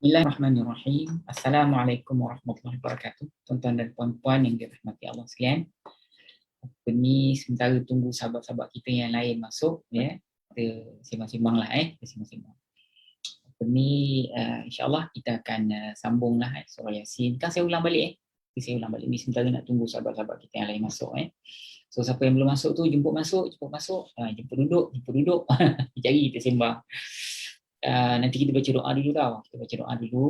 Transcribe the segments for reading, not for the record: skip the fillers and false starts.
Bismillahirrahmanirrahim. Assalamualaikum warahmatullahi wabarakatuh. Tuan-tuan dan puan-puan yang dirahmati Allah sekalian. Ini sementara tunggu sahabat-sahabat kita yang lain masuk, ya. Kita sembang-sembang lah, kita sembang-sembang. Ini insyaAllah kita akan sambung lah surah Yasin. Kan saya ulang balik Saya ulang balik ni sementara nak tunggu sahabat-sahabat kita yang lain masuk. So siapa yang belum masuk tu jemput masuk, jemput duduk. Cari kita sembang. Nanti kita baca doa dulu tau. Kita baca doa dulu,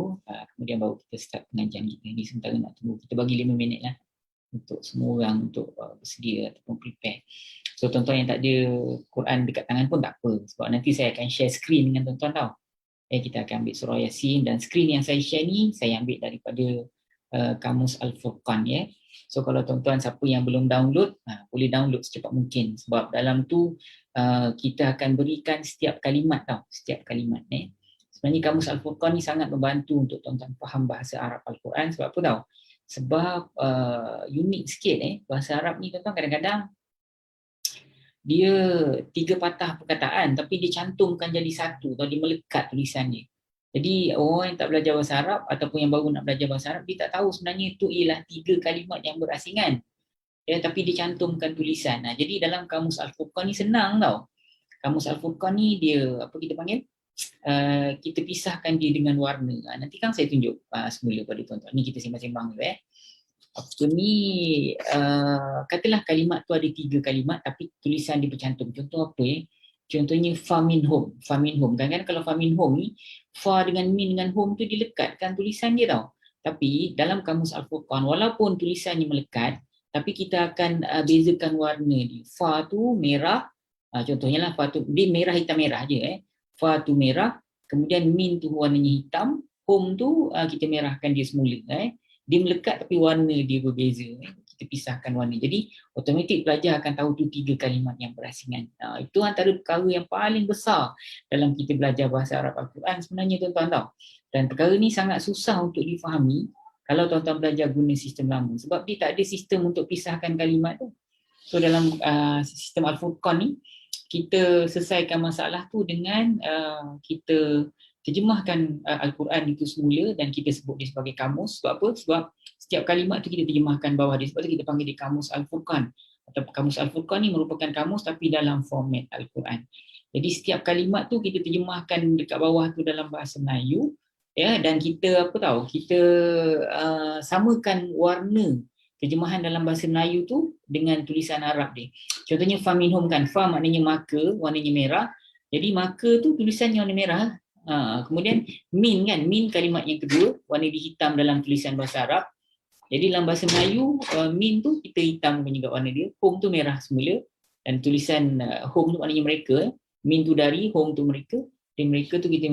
kemudian baru kita start pengajian kita. Ini sementara nak tunggu. Kita bagi 5 minit lah untuk semua orang untuk bersedia ataupun prepare. So tuan-tuan yang tak ada Quran dekat tangan pun tak apa. Sebab nanti saya akan share screen dengan tuan-tuan tau. Kita akan ambil surah Yasin dan screen yang saya share ni saya ambil daripada Kamus Al-Furqan, ya. So kalau tuan-tuan siapa yang belum download, boleh download secepat mungkin. Sebab dalam tu kita akan berikan setiap kalimat tau, setiap kalimat ni. Sebenarnya Kamus Al-Furqan ni sangat membantu untuk tuan-tuan faham bahasa Arab Al-Quran. Sebab apa tau? Sebab unik sikit bahasa Arab ni tuan-tuan kadang-kadang dia 3 patah perkataan tapi dia cantumkan jadi satu atau dia melekat tulisannya. Jadi orang yang tak belajar bahasa Arab ataupun yang baru nak belajar bahasa Arab, dia tak tahu sebenarnya itu ialah 3 kalimat yang berasingan. Tapi dia cantumkan tulisan. Jadi dalam Kamus Al-Furqan ni senang tau. Kamus Al-Furqan ni dia apa kita panggil? Kita pisahkan dia dengan warna. Nanti kan saya tunjuk semula pada tuan-tuan. Ni kita sembang-sembang dulu Apa ni katalah kalimat tu ada 3 kalimat tapi tulisan dia bercantum. Contoh apa Contohnya fa min home. Kan kalau fa min home ni fa dengan min dengan home tu dilekatkan tulisan dia tau. Tapi dalam Kamus Al-Furqan walaupun tulisannya melekat tapi kita akan bezakan warna dia. Fa tu merah, contohnya lah fa tu dia merah hitam merah je Fa tu merah, kemudian min tu warnanya hitam, home tu kita merahkan dia semula Dia melekat tapi warna dia berbeza Kita pisahkan warna. Jadi automatik pelajar akan tahu tu 3 kalimat yang berasingan. Itu antara perkara yang paling besar dalam kita belajar bahasa Arab Al-Quran sebenarnya tuan-tuan tahu. Dan perkara ni sangat susah untuk difahami kalau tuan-tuan belajar guna sistem lama. Sebab dia tak ada sistem untuk pisahkan kalimat tu. So dalam sistem Al-Furqan ni, kita selesaikan masalah tu dengan kita terjemahkan Al-Quran itu semula dan kita sebut dia sebagai kamus. Sebab apa? Sebab setiap kalimat tu kita terjemahkan bawah dia. Sebab tu kita panggil dia Kamus Al-Furqan. Atau Kamus Al-Furqan ni merupakan kamus tapi dalam format Al-Quran. Jadi setiap kalimat tu kita terjemahkan dekat bawah tu dalam bahasa Melayu, dan kita kita samakan warna terjemahan dalam bahasa Melayu tu dengan tulisan Arab dia. Contohnya fa minhum kan, fa maknanya maka, warnanya merah. Jadi maka tu tulisannya warna merah. Kemudian min kan, min kalimat yang kedua, warna dia hitam dalam tulisan bahasa Arab. Jadi dalam bahasa Melayu, min tu kita hitamkan juga warna dia, home tu merah semula dan tulisan home tu maknanya mereka, min tu dari, home tu mereka, dan mereka tu kita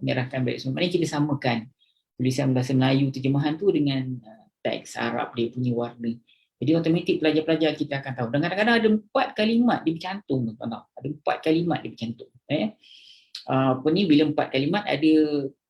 merahkan balik semua. Maknanya kita samakan tulisan bahasa Melayu terjemahan tu dengan teks Arab dia punya warna. Jadi automatik pelajar-pelajar kita akan tahu. Dan kadang-kadang ada 4 kalimat dia bercantum. Ada 4 kalimat dia bercantum. Bila 4 kalimat ada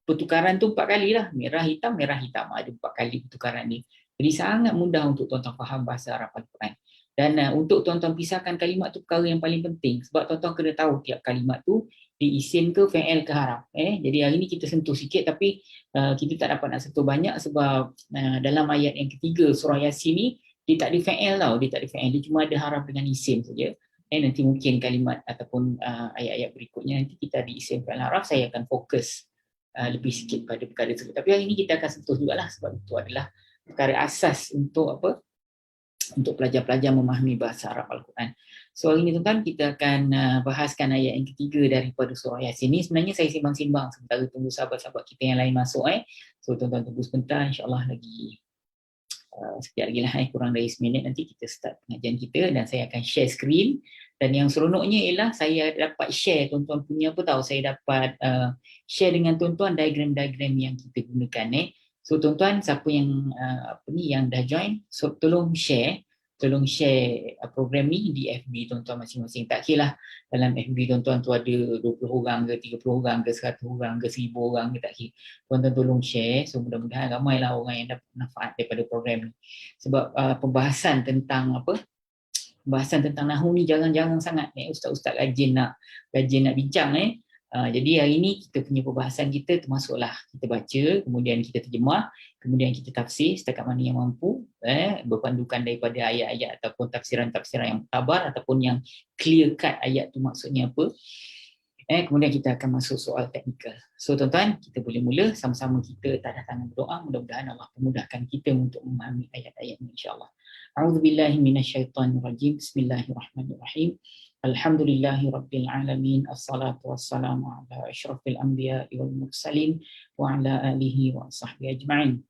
pertukaran tu 4 kali lah. Merah hitam. Ada 4 kali pertukaran ni. Jadi sangat mudah untuk tuan-tuan faham bahasa Arab Al-Quran. Dan untuk tuan-tuan pisahkan kalimat tu perkara yang paling penting. Sebab tuan-tuan kena tahu tiap kalimat tu di isim ke fa'il ke haraf. Jadi hari ni kita sentuh sikit tapi kita tak dapat nak sentuh banyak sebab dalam ayat yang ketiga surah Yasin ni dia tak ada fa'il tau. Dia cuma ada haraf dengan isim saja. Nanti mungkin kalimat ataupun ayat-ayat berikutnya nanti kita di isim fa'il haraf saya akan fokus lebih sikit pada perkara tersebut. Tapi hari ni kita akan sentuh jugalah sebab itu adalah perkara asas untuk untuk pelajar-pelajar memahami bahasa Arab Al-Quran. So hari ini tuan-tuan kita akan bahaskan ayat yang ketiga daripada surah Yasin ni. Sebenarnya saya simbang-simbang sementara tunggu sahabat-sahabat kita yang lain masuk So tuan-tuan tunggu sebentar, insyaAllah lagi sekejap lagi lah kurang dari 1 minit nanti kita start pengajian kita dan saya akan share screen. Dan yang seronoknya ialah saya dapat share tuan-tuan punya saya dapat share dengan tuan-tuan diagram-diagram yang kita gunakan So tuan-tuan siapa yang yang dah join, so tolong share program ni di FB tuan-tuan masing-masing. Tak kira lah dalam FB tuan-tuan tu ada 20 orang ke 30 orang ke 100 orang ke 1000 orang ke tak kira. Tuan-tuan tolong share. So mudah-mudahan ramailah orang yang dapat manfaat daripada program ni. Sebab pembahasan tentang Nahu ni jarang-jarang sangat ustaz-ustaz rajin nak bincang Jadi hari ini kita punya perbahasan kita termasuklah kita baca, kemudian kita terjemah, kemudian kita tafsir setakat mana yang mampu, berpandukan daripada ayat-ayat ataupun tafsiran-tafsiran yang muktabar ataupun yang clear cut ayat tu maksudnya apa. Kemudian kita akan masuk soal teknikal. So tuan-tuan, kita boleh mula sama-sama kita tadah tangan berdoa, mudah-mudahan Allah memudahkan kita untuk memahami ayat-ayat ini insya-Allah. A'udzubillahi minasyaitonirrajim. Bismillahirrahmanirrahim. Alhamdulillahi rabbil alamin. Assalatu wassalamu ala asyrafil anbiya'i wal mursalin wa ala alihi wa sahbihi ajma'in.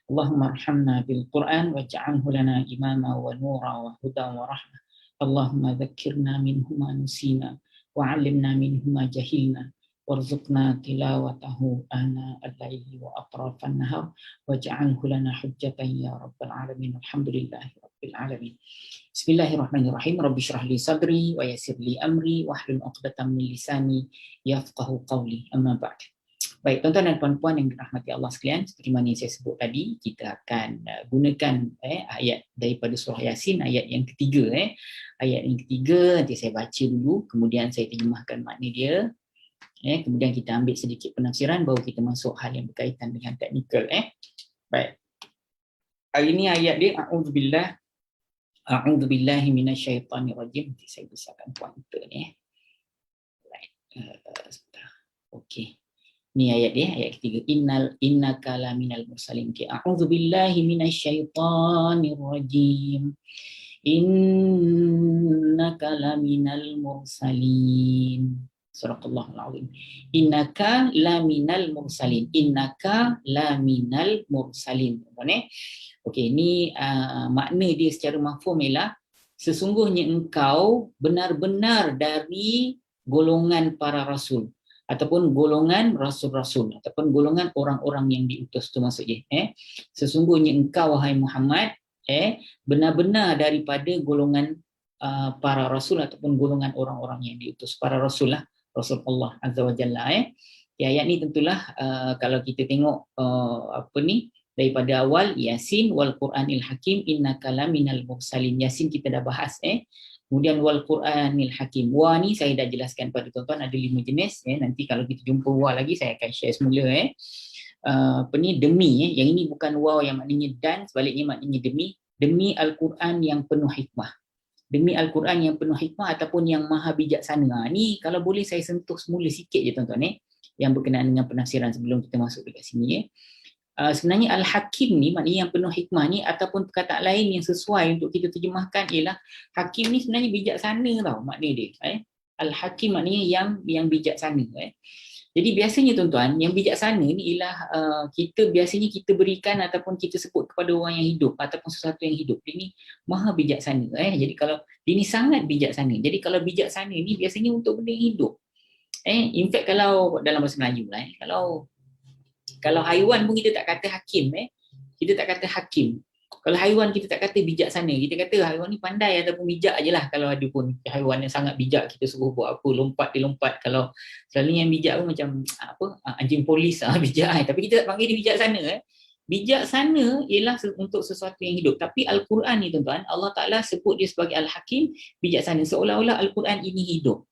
Allahumma arhamna bil Qur'an waj'alhu lana imama wa nura wa huda wa rahmah. Allahumma dhakkirna minhu ma nusina وعلمنا منه ما جهلنا وارزقنا تلاوته آناء الليل وأطراف النهار واجعله لنا حجة يا رب العالمين الحمد لله رب العالمين بسم الله الرحمن الرحيم رب اشرح لي صدري ويسر لي أمري واحلل عقدة من لساني يفقه قولي أما بعد. Baik, tuan-tuan dan puan-puan yang dirahmati Allah sekalian, seperti mana yang saya sebut tadi, kita akan gunakan ayat daripada surah Yasin, ayat yang ketiga. Ayat yang ketiga, nanti saya baca dulu, kemudian saya terjemahkan makna dia. Kemudian kita ambil sedikit penafsiran, baru kita masuk hal yang berkaitan dengan teknikal. Baik. Hari ini ayat dia, A'udzubillahi minasyaitonirrajim. Nanti saya besarkan pointer ni. Baik. Sebentar. Okey. Ni ayat dia, ayat ketiga. Innaka laminal mursalin. A'udzubillahi minasyaitonirrajim. Innaka laminal mursalin. Suraqallahul azim. Innaka laminal mursalin. Innaka laminal mursalin. Okey, ni makna dia secara mafhum ialah sesungguhnya engkau benar-benar dari golongan para rasul ataupun golongan rasul-rasul ataupun golongan orang-orang yang diutus, tu maksudnya. Sesungguhnya engkau wahai Muhammad benar-benar daripada golongan para rasul ataupun golongan orang-orang yang diutus. Para rasul lah, Rasul Allah Azza wa Jalla. Ayat ni tentulah kalau kita tengok daripada awal, Yasin wal Quranil Hakim innaka laminal mursalin. Yasin kita dah bahas. Kemudian wal Quranil Hakim. Wa ni saya dah jelaskan pada tuan-tuan ada 5 jenis. Nanti kalau kita jumpa wa lagi saya akan share semula. Demi. Yang ini bukan waw yang maknanya dan, sebaliknya maknanya demi. Demi Al-Quran yang penuh hikmah. Demi Al-Quran yang penuh hikmah ataupun yang maha bijaksana. Ni kalau boleh saya sentuh semula sikit je tuan-tuan. Yang berkenaan dengan penafsiran sebelum kita masuk dekat sini. Sebenarnya Al-Hakim ni maknanya yang penuh hikmah ni ataupun perkataan lain yang sesuai untuk kita terjemahkan ialah Hakim ni sebenarnya bijaksana tau makna dia. Al-Hakim maknanya yang bijaksana. Jadi biasanya tuan-tuan, yang bijaksana ni ialah biasanya kita berikan ataupun kita sebut kepada orang yang hidup ataupun sesuatu yang hidup. Dia ni maha bijaksana. Jadi kalau dia ni sangat bijaksana. Jadi kalau bijaksana ni biasanya untuk benda yang hidup. In fact kalau dalam bahasa Melayu lah, kalau haiwan pun kita tak kata hakim. Kita tak kata hakim. Kalau haiwan kita tak kata bijaksana. Kita kata haiwan ni pandai ataupun bijak je lah. Kalau ada pun haiwan yang sangat bijak, kita suruh buat apa, lompat dia lompat. Kalau selalunya yang bijak pun macam anjing polis bijak. Tapi kita tak panggil dia bijaksana. Bijaksana ialah untuk sesuatu yang hidup. Tapi Al-Quran ni tuan-tuan, Allah Ta'ala sebut dia sebagai Al-Hakim, bijaksana. Seolah-olah Al-Quran ini hidup.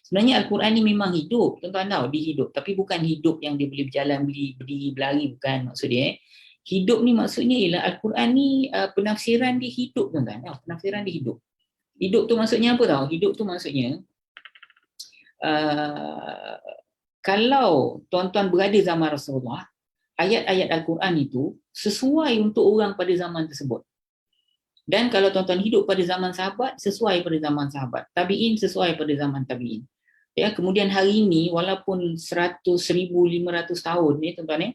Sebenarnya Al-Quran ni memang hidup. Tuan-tuan tahu, dia hidup. Tapi bukan hidup yang dia boleh berjalan, berdiri, berlari. Bukan maksud dia. Hidup ni maksudnya ialah Al-Quran ni penafsiran dia hidup tuan-tuan. Penafsiran dia hidup. Hidup tu maksudnya apa tahu? Hidup tu maksudnya kalau tuan-tuan berada zaman Rasulullah, ayat-ayat Al-Quran itu sesuai untuk orang pada zaman tersebut. Dan kalau tuan-tuan hidup pada zaman sahabat, sesuai pada zaman sahabat. Tabi'in sesuai pada zaman tabi'in. Kemudian hari ini, walaupun 100, 1,500 tahun ni tuan-tuan,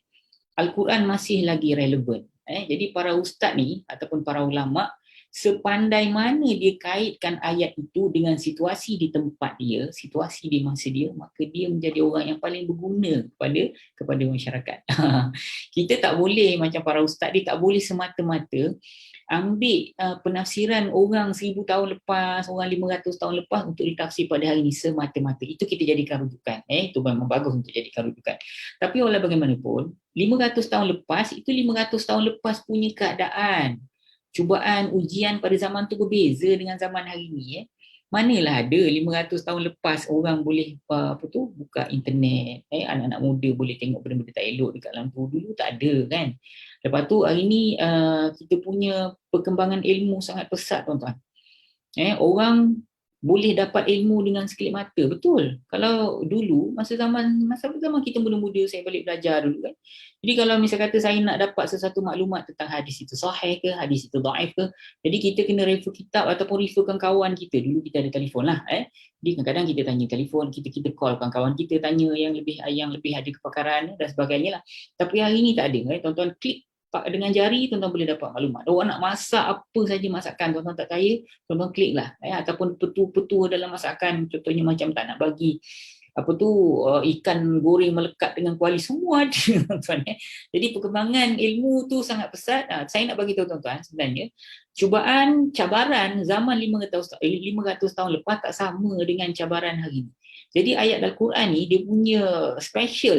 Al-Quran masih lagi relevan. Jadi para ustaz ni ataupun para ulama, sepandai mana dia kaitkan ayat itu dengan situasi di tempat dia, situasi di masa dia, maka dia menjadi orang yang paling berguna kepada masyarakat. Kita tak boleh macam para ustaz, dia tak boleh semata-mata ambil penafsiran orang 1,000 tahun lepas, orang 500 tahun lepas untuk ditafsir pada hari ini semata-mata. Itu kita jadikan rujukan. Itu memang bagus untuk jadikan rujukan. Tapi walau bagaimanapun, 500 tahun lepas, itu 500 tahun lepas punya keadaan. Cubaan, ujian pada zaman tu berbeza dengan zaman hari ini. Manalah ada 500 tahun lepas orang boleh buka internet, anak-anak muda boleh tengok benda-benda tak elok dekat lampu, dulu tak ada kan. Lepas tu hari ni kita punya perkembangan ilmu sangat pesat tuan-tuan. Orang boleh dapat ilmu dengan sekelip mata, betul. Kalau dulu masa zaman kita muda-muda, saya balik belajar dulu kan. Jadi kalau misal kata saya nak dapat sesuatu maklumat tentang hadis itu sahih ke, hadis itu dhaif ke, jadi kita kena refer kitab ataupun referkan kawan kita. Dulu kita ada telefon lah, Jadi kadang-kadang kita tanya telefon, kita call kawan kita, tanya yang lebih ada kepakaran dan sebagainya lah. Tapi hari ni tak ada, tuan-tuan klik dengan jari, tuan-tuan boleh dapat maklumat. Orang nak masak apa saja masakan, tuan-tuan tak kaya, tuan-tuan klik lah. Ataupun petua-petua dalam masakan, contohnya macam tak nak bagi ikan goreng melekat dengan kuali, semua ada tuan-tuan. Jadi perkembangan ilmu tu sangat pesat. Saya nak bagi tahu tuan-tuan, sebenarnya cabaran zaman 500 tahun lepas tak sama dengan cabaran hari ini. Jadi ayat Al-Quran ni dia punya special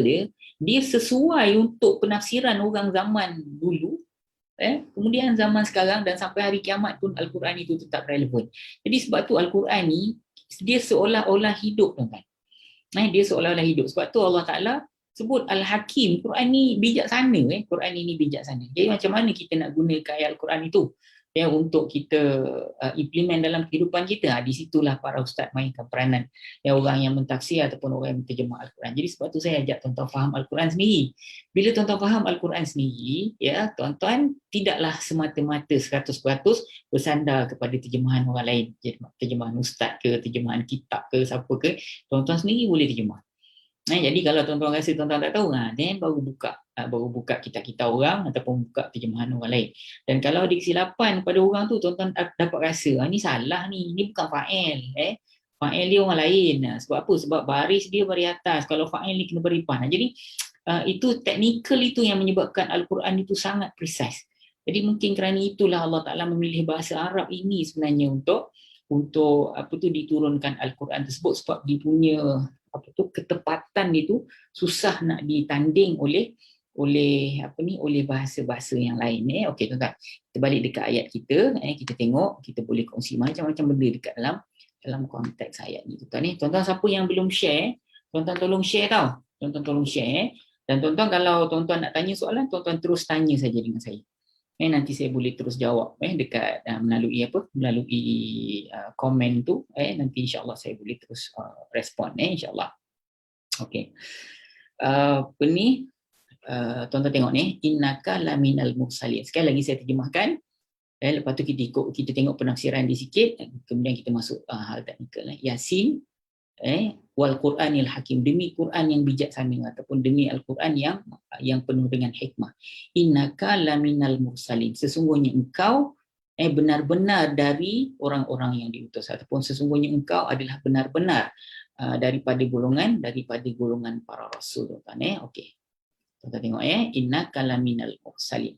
dia sesuai untuk penafsiran orang zaman dulu, kemudian zaman sekarang dan sampai hari kiamat pun Al-Quran itu tetap relevan. Jadi sebab tu Al-Quran ni dia seolah-olah hidup, tuan-tuan. Dia seolah-olah hidup. Sebab tu Allah Ta'ala sebut Al-Hakim, Quran ni bijaksana. Quran ini bijaksana. Jadi macam mana kita nak gunakan ayat Al-Quran itu untuk kita implement dalam kehidupan kita? Di situlah para ustaz mainkan peranan, orang yang mentafsir ataupun orang yang menterjemah Al-Quran. Jadi sebab tu saya ajak tuan-tuan faham Al-Quran sendiri. Bila tuan-tuan faham Al-Quran sendiri, tuan-tuan tidaklah semata-mata 100% bersandar kepada terjemahan orang lain, terjemahan ustaz ke, terjemahan kitab ke, siapa ke, tuan-tuan sendiri boleh terjemah. Jadi kalau tuan-tuan rasa tuan-tuan tak tahu, baru buka kitab-kitab orang ataupun buka terjemahan orang lain. Dan kalau ada kesilapan pada orang tu, tuan-tuan dapat rasa ni salah ni bukan fa'il, fa'il dia orang lain. Sebab apa? Sebab baris dia baris atas, kalau fa'il ni kena baris depan. Jadi itu teknikal itu yang menyebabkan Al-Quran itu sangat precise. Jadi mungkin kerana itulah Allah Ta'ala memilih bahasa Arab ini sebenarnya untuk diturunkan Al-Quran tersebut, sebab dia punya ketepatan itu susah nak ditanding oleh bahasa-bahasa yang lain. Okey tuan-tuan, kita balik dekat ayat kita, kita tengok, kita boleh kongsi macam-macam benda dekat dalam konteks ayat ni tuan-tuan. Tuan-tuan siapa yang belum share, tuan-tuan tolong share tau. Tuan-tuan tolong share. Dan tuan-tuan kalau tuan-tuan nak tanya soalan, tuan-tuan terus tanya saja dengan saya. Nanti saya boleh terus jawab dekat melalui komen tu, nanti insya-Allah saya boleh terus respon insya-Allah. Okey. Tuan-tuan tengok ni, innaka laminal mursalin. Sekali lagi saya terjemahkan. Lepas tu kita tengok penafsiran di sikit, kemudian kita masuk hal teknikal. Yasin wal Quranil Hakim, demi Quran yang bijaksana ataupun demi Al-Quran yang penuh dengan hikmah. Innaka laminal mursalin, sesungguhnya engkau benar-benar dari orang-orang yang diutus, ataupun sesungguhnya engkau adalah benar-benar daripada golongan para rasul. Okey. Tuan-tuan tengok innaka laminal mursalin.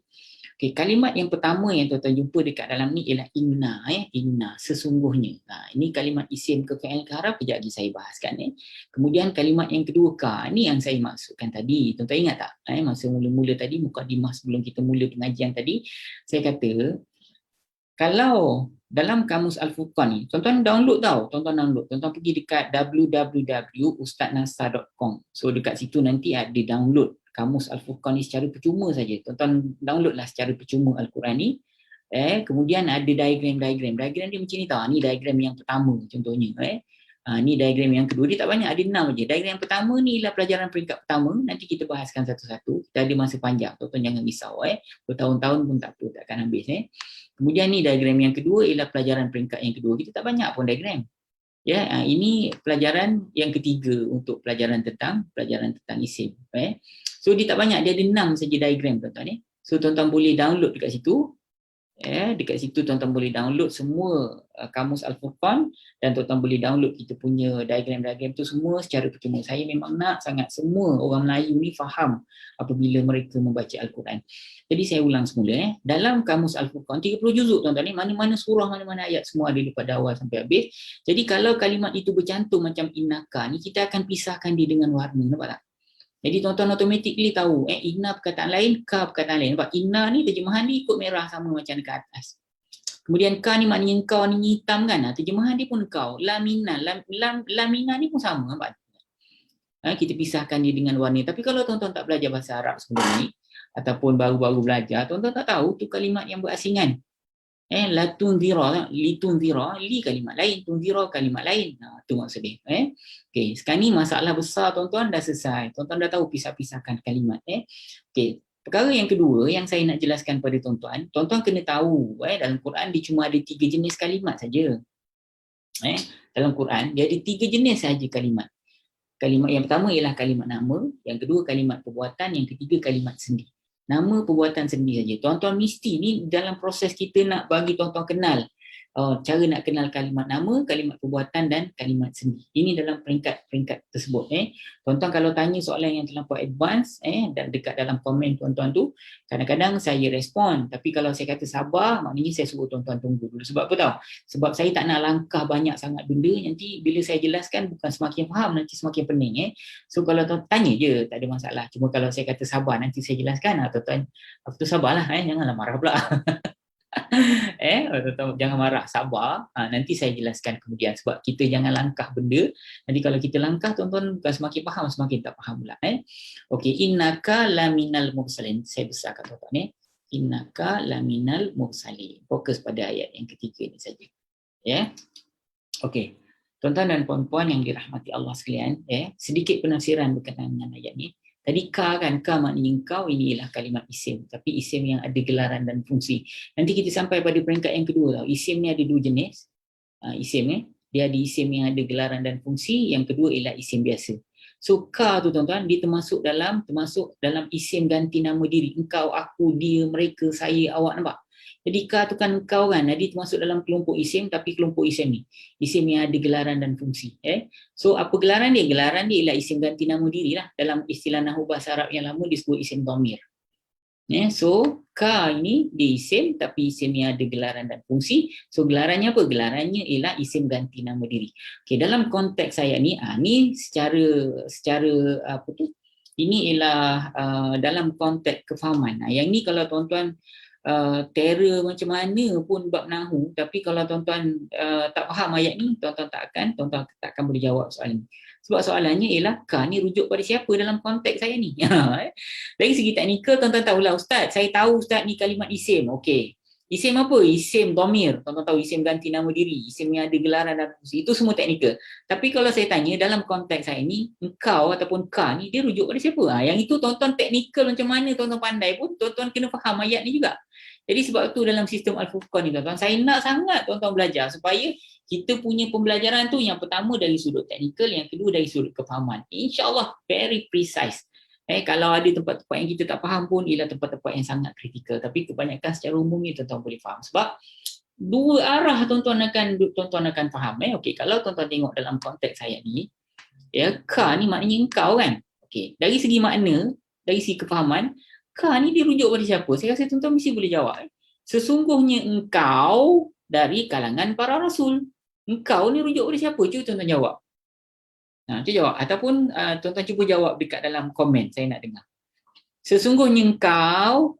Okey, kalimat yang pertama yang tuan-tuan jumpa dekat dalam ni ialah inna, inna, sesungguhnya. Ini kalimat isim ke fi'il ke haraf, kejap lagi saya bahaskan. Kemudian kalimat yang kedua ka, ni yang saya maksudkan tadi. Tuan-tuan ingat tak? Masa mula-mula tadi, mukadimah sebelum kita mula pengajian tadi, saya kata, kalau dalam kamus Al-Furqan ni, tuan-tuan download tau, tuan-tuan pergi dekat www.ustaznasar.com. So dekat situ nanti ada download kamus Al-Furqan ni secara percuma saja. Tuan-tuan downloadlah secara percuma Al-Quran ni. Kemudian ada diagram dia macam ni tau. Ni diagram yang pertama contohnya. Ni diagram yang kedua, dia tak banyak, ada 6 je. Diagram yang pertama ni ialah pelajaran peringkat pertama, nanti kita bahaskan satu-satu. Kita ada masa panjang, tuan-tuan jangan risau. Bertahun-tahun pun tak apa, takkan habis. Kemudian ni diagram yang kedua ialah pelajaran peringkat yang kedua. Kita tak banyak pun diagram. Ini pelajaran yang ketiga untuk pelajaran tentang isim. So dia tak banyak, dia ada 6 saja diagram tuan-tuan. So tuan-tuan boleh download dekat situ. Dekat situ tuan-tuan boleh download semua kamus Al-Furqan, dan tuan-tuan boleh download kita punya diagram-diagram tu semua secara percuma. Saya memang nak sangat semua orang Melayu ni faham apabila mereka membaca Al-Quran. Jadi saya ulang semula. Dalam kamus Al-Furqan 30 juzuk tuan-tuan ni, mana-mana surah, mana-mana ayat, semua ada daripada awal sampai habis. Jadi kalau kalimat itu bercantum macam innaka ni, kita akan pisahkan dia dengan warna, nampak tak? Jadi tuan-tuan automatically tahu inna perkataan lain, ka perkataan lain. Nampak? Inna ni terjemahan ni ikut merah sama macam dekat atas. Kemudian ka ni maknanya engkau ni hitam kan. Terjemahan dia pun engkau. Lamina, lamina ni pun sama kan. Kita pisahkan dia dengan warna. Tapi kalau tuan-tuan tak belajar bahasa Arab sebelum ni, ataupun baru-baru belajar, tuan-tuan tak tahu tu kalimat yang berasingan. La tunzira, li tunzira, li kalimat lain, tunzira kalimat lain. Tu maksud dia. Okey, sekarang ni masalah besar tuan-tuan dah selesai. Tuan-tuan dah tahu pisah-pisahkan kalimat. Okey, perkara yang kedua yang saya nak jelaskan pada tuan-tuan, tuan-tuan kena tahu dalam Quran dia cuma ada 3 jenis kalimat saja. Dalam Quran dia ada 3 jenis saja kalimat. Kalimat yang pertama ialah kalimat nama, yang kedua kalimat perbuatan, yang ketiga kalimat sendi. Nama, perbuatan, sendi saja. Tuan-tuan mesti ni dalam proses kita nak bagi tuan-tuan kenal cara nak kenal kalimat nama, kalimat perbuatan dan kalimat sendi. Ini dalam peringkat-peringkat tersebut. Tuan-tuan kalau tanya soalan yang terlampau advance dan dekat dalam komen tuan-tuan tu, kadang-kadang saya respon. Tapi kalau saya kata sabar, maknanya saya suruh tuan-tuan tunggu dulu. Sebab apa tahu? Sebab saya tak nak langkah banyak sangat benda, nanti bila saya jelaskan bukan semakin faham, nanti semakin pening. So kalau tuan tanya je, tak ada masalah. Cuma kalau saya kata sabar, nanti saya jelaskan, tuan-tuan, apa tu sabarlah, janganlah marah pula. Jangan marah, sabar. Nanti saya jelaskan kemudian, sebab kita jangan langkah benda. Nanti kalau kita langkah, tuan-tuan bukan semakin faham, semakin tak faham pula. Okey, innaka laminal mursalin. Saya besarkan tuan-tuan. Innaka laminal mursalin. Fokus pada ayat yang ketiga ni saja. Okey. Tuan-tuan dan puan-puan yang dirahmati Allah sekalian, sedikit penafsiran berkenaan dengan ayat ni. Tadi ka kan, ka maknanya engkau, ini ialah kalimat isim. Tapi isim yang ada gelaran dan fungsi. Nanti kita sampai pada peringkat yang kedua. Isim ni ada 2 jenis. Isim dia ada isim yang ada gelaran dan fungsi. Yang kedua ialah isim biasa. So ka tu tuan-tuan, dia termasuk dalam isim ganti nama diri. Engkau, aku, dia, mereka, saya, awak, nampak? Jadi ka tu kan engkau kan, dia termasuk dalam kelompok isim, tapi kelompok isim ni, isim yang ada gelaran dan fungsi. So apa gelaran dia? Gelaran dia ialah isim ganti nama diri lah. Dalam istilah nahwu bahasa Arab yang lama disebut isim dhamir. So ka ini dia isim, tapi isim yang ada gelaran dan fungsi. So gelarannya apa? Gelarannya ialah isim ganti nama diri. Okay, dalam konteks saya ni, ni secara apa tu? Ini ialah dalam konteks kefahaman. Yang ni kalau tuan-tuan terror macam mana pun bab nahwu, tapi kalau tuan-tuan tak faham ayat ni, tuan-tuan tak akan boleh jawab soalan ni. Sebab soalannya ialah ka ni rujuk pada siapa dalam konteks saya ni. Dari segi teknikal, tuan-tuan tahulah, Ustaz, saya tahu Ustaz ni kalimat isim. Okey. Isim apa? Isim dhamir. Tuan-tuan tahu isim ganti nama diri, isim yang ada gelaran dan fungsi. Itu semua teknikal. Tapi kalau saya tanya dalam konteks saya ni, engkau ataupun ka ni dia rujuk pada siapa? Yang itu tuan-tuan teknikal macam mana tuan-tuan pandai pun, tuan-tuan kena faham ayat ni juga. Jadi sebab tu dalam sistem Al-Furqan ni tuan-tuan, saya nak sangat tuan-tuan belajar supaya kita punya pembelajaran tu yang pertama dari sudut teknikal, yang kedua dari sudut kefahaman. InsyaAllah very precise. Kalau ada tempat-tempat yang kita tak faham pun, ialah tempat-tempat yang sangat kritikal. Tapi kebanyakan secara umumnya tuan-tuan boleh faham. Sebab dua arah tuan-tuan akan faham. Okey, kalau tuan-tuan tengok dalam konteks ayat ni, ka ni maknanya engkau kan. Okey, dari segi makna, dari segi kefahaman, ka ni dia rujuk pada siapa? Saya rasa tuan-tuan mesti boleh jawab. Sesungguhnya engkau dari kalangan para rasul. Engkau ni rujuk pada siapa? Cuba tuan-tuan jawab. Cuba jawab. Ataupun tuan-tuan cuba jawab dekat dalam komen, saya nak dengar. Sesungguhnya engkau